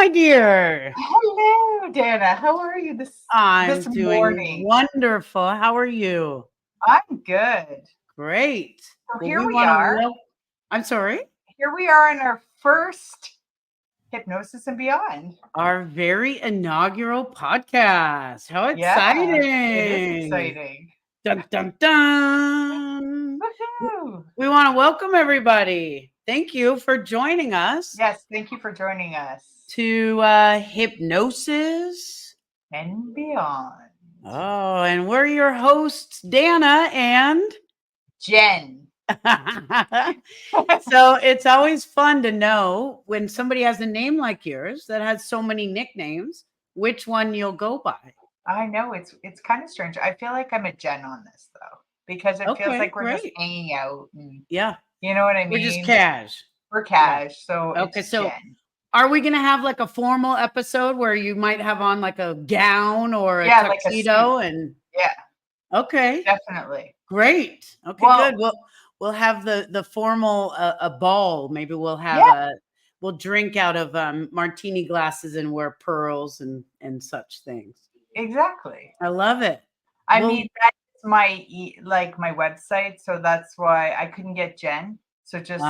my dear. Hello, Dana. How are you I'm this doing morning? wonderful. How are you? I'm good. Great. So Well, we want to I'm sorry, here we are in our first Hypnosis and Beyond. our very inaugural podcast. How Yeah, it is exciting. exciting. Dun, dun, dun. Woohoo! We want to welcome everybody. Thank you for joining us Yes, thank you for joining us. to Hypnosis. And beyond. Oh, and we're your hosts, Dana and Jen. so it's always fun to know when somebody has a name like yours that has so many nicknames, which one you'll go by. I know it's kind of strange. I feel like I'm a Jen on this though, because it feels Okay, like we're just great. hanging out and Yeah, you know what I we're just mean? cash. We're Yeah. cash, so Okay, it's so Jen. are we going to have like a formal episode where you might have on like a gown or a Yeah, like a suit. tuxedo and Yeah, okay, definitely. great. Okay, good. Well, We'll have the formal a ball. Maybe we'll have yeah, we'll drink out of martini glasses and wear pearls and such things. exactly. I love it. I Well, mean, that's like my website, so that's why I couldn't get Jen. So just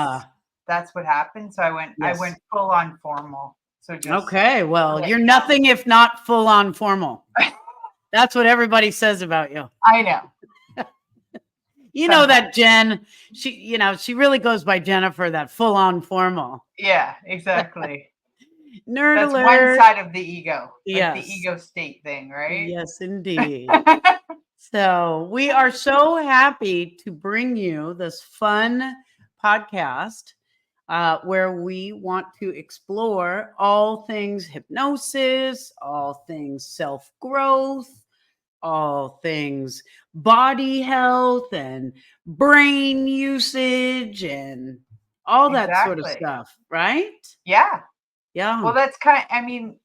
that's what happened. So I yes. went full on formal. So just Okay. to Well, let you're you know. nothing if not full on formal. That's what everybody says about you. I know. You know Sometimes. that Jen, she really goes by Jennifer, that full on formal. Yeah, exactly. Nerd That's one alert. side of the ego, like the Yes. ego state thing, right? Yes, indeed. So we are so happy to bring you this fun podcast where we want to explore all things hypnosis, all things self growth, all things body health and brain usage and all that sort of Exactly. stuff, right? Yeah. Yeah. Well, that's I mean,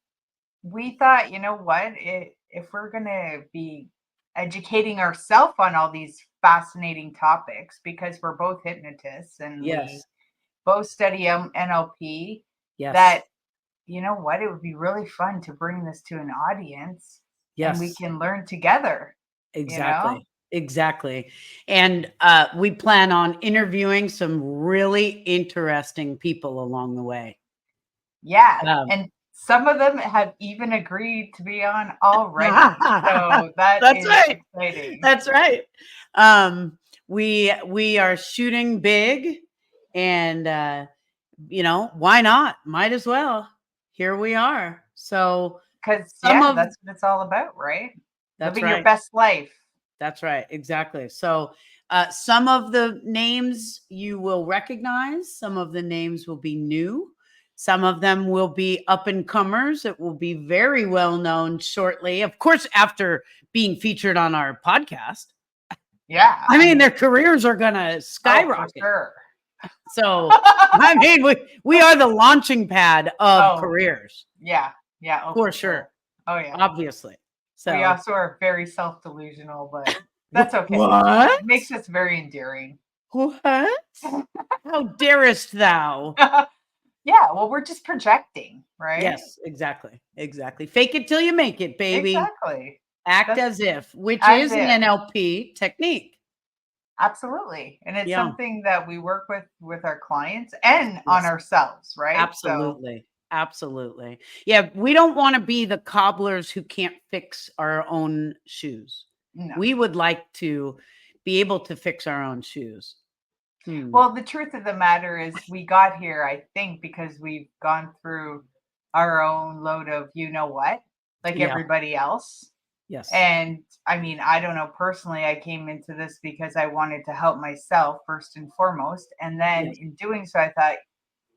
we thought, you know what, if we're going to be educating ourselves on all these fascinating topics, because we're both hypnotists and we Yes. both study NLP, Yes. that, you know what, it would be really fun to bring this to an audience and we Yes. can learn together, you know? Exactly. Exactly. And we plan on interviewing some really interesting people along the way. Yeah. Um, And some of them have even agreed to be on already. So that that's is right. exciting. That's right. Um, we are shooting big, and why not? Might as well. Here we are. So Because, some yeah, of that's what it's all about, right? that's Living your right. best life. That's right. Exactly. So some of the names you will recognize, some of the names will be new. Some of them will be up and comers. It will be very well known shortly. Of course, after being featured on our podcast. Yeah. I mean, their careers are going to oh, for skyrocket. sure. So, I mean, we are the launching pad of Oh, careers yeah. Yeah. Oh, for for sure. sure. Oh, yeah. Obviously. We So, also are very self delusional, but that's okay. what? It makes us very endearing. What? How darest thou? yeah. Well, we're just projecting, right? Yes, exactly. Exactly. Fake it till you make it, baby. Exactly. Act That's as if, which as is an if. NLP technique. Absolutely. And it's Yeah. something that we work with our clients and on Yes. ourselves, right? So, Absolutely. Absolutely. Yeah. We don't want to be the cobblers who can't fix our own shoes. no. We would like to be able to fix our own shoes. Well, the truth of the matter is, we got here, I think, because we've gone through our own load of, you know what, like Yeah. everybody else. Yes. And I mean, I don't know, personally, I came into this because I wanted to help myself first and foremost. And then Yes. in doing so, I thought,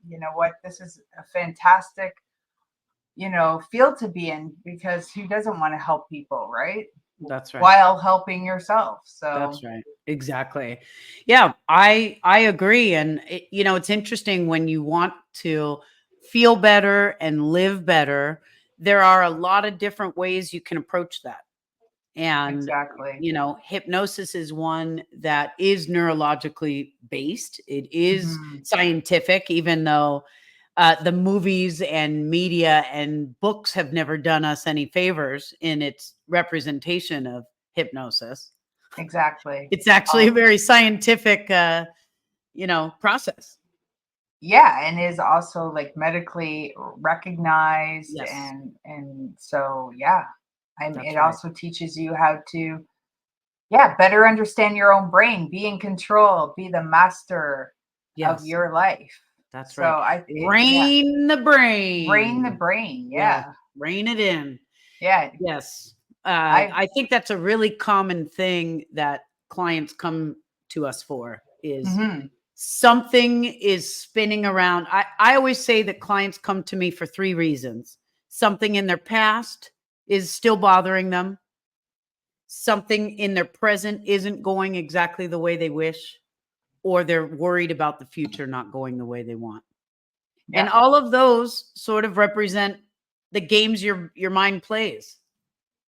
you know what, this is a fantastic, field to be in, because who doesn't want to help people, right? That's right. While helping yourself. That's So, right. Exactly. Yeah, I agree. And it's interesting when you want to feel better and live better, there are a lot of different ways you can approach that. And exactly. hypnosis is one that is neurologically based. It is Mhm. scientific, even though the movies and media and books have never done us any favors in its representation of hypnosis. Exactly. It's actually a very scientific, process. Yeah, and is also like medically recognized, Yes, and so yeah, it that's right. also teaches you how to, yeah, better understand your own brain, be in control, be the master of Yes, your life. that's So right. yeah, Rein the brain the brain. brain. Yeah, Yeah, rein it in. yeah. Yes. I I think that's a really common thing that clients come to us for is mhm, something is spinning around. I always say that clients come to me for 3 reasons. Something in their past is still bothering them. Something in their present isn't going exactly the way they wish, or they're worried about the future not going the way they want. And yeah, all of those sort of represent the games your mind plays,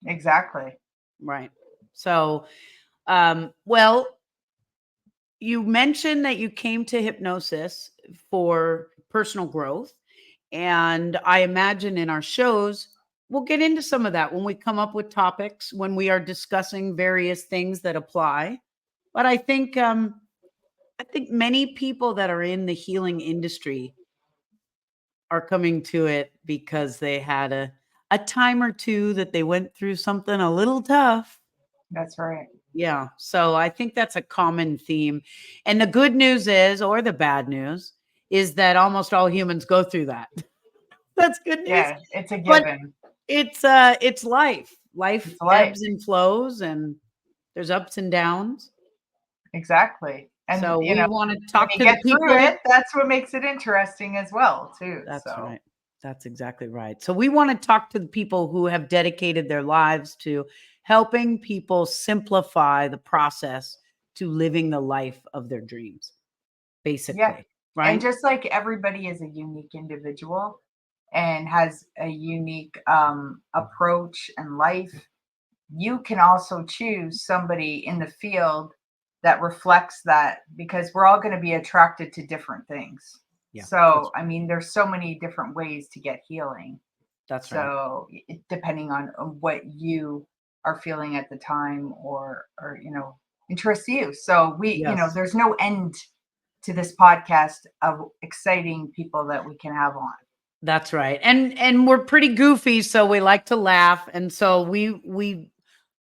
exactly. right? So, well, you mentioned that you came to hypnosis for personal growth. And I imagine in our shows, we'll get into some of that when we come up with topics, when we are discussing various things that apply. But I think many people that are in the healing industry are coming to it because they had a time or two that they went through something a little tough. That's right. Yeah. So I think that's a common theme. And the good news is, or the bad news, is that almost all humans go through that. That's good news. Yeah, it's a But given. it's life. Life It's life. ebbs and flows and there's ups and downs. Exactly. And So we want to when talk you to the get through people. it, that's what makes it interesting as well, too. That's So right. That's exactly right. So we want to talk to the people who have dedicated their lives to helping people simplify the process to living the life of their dreams, yeah. basically, And right? just like everybody is a unique individual and has a unique approach in life, you can also choose somebody in the field that reflects that, because we're all going to be attracted to different things. Yeah, So, that's I mean, there's so many different ways to get healing. that's right. So, depending on what you are feeling at the time, or interests you. So, Yes. there's no end to this podcast of exciting people that we can have on. That's right. And we're pretty goofy, so we like to laugh. And so we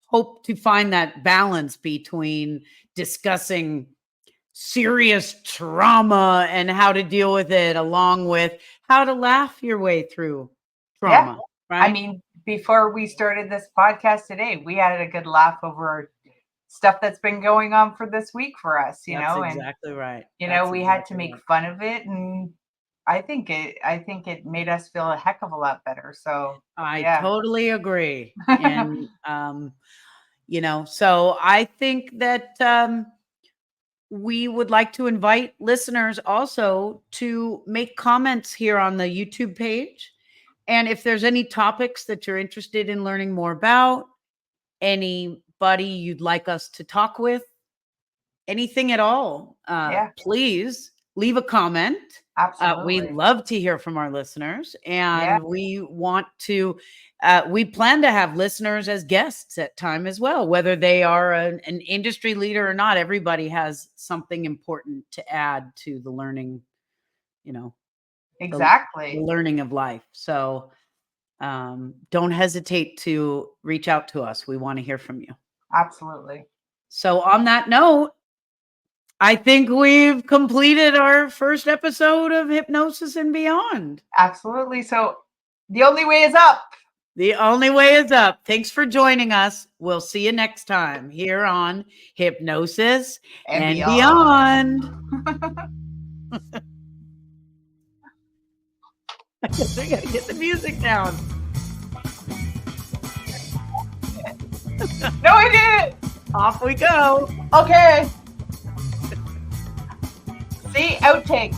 hope to find that balance between discussing serious trauma and how to deal with it, along with how to laugh your way through Yeah. trauma, I right? mean, before we started this podcast today, we had a good laugh over stuff that's been going on for this week for us, That's and exactly right. That's we had to exactly make right. fun of it, and I think it made us feel a heck of a lot better. So, I yeah. totally agree. And so I think that we would like to invite listeners also to make comments here on the YouTube page. And if there's any topics that you're interested in learning more about, anybody you'd like us to talk with, anything at all, Yeah, please leave a comment. We absolutely. love to hear from our listeners, Yeah, and we plan to have listeners as guests at time as well, whether they are an industry leader or not. Everybody has something important to add to the learning, you know, the exactly. learning of life. So don't hesitate to reach out to us. We want to hear from you. Absolutely. So, on that note, I think we've completed our first episode of Hypnosis and Beyond. Absolutely. So, the only way is up The only way is up. Thanks for joining us. We'll see you next time here on Hypnosis and and beyond. Beyond. I guess we got to get the music down. No, I didn't. Off we go. Okay. See, outtakes.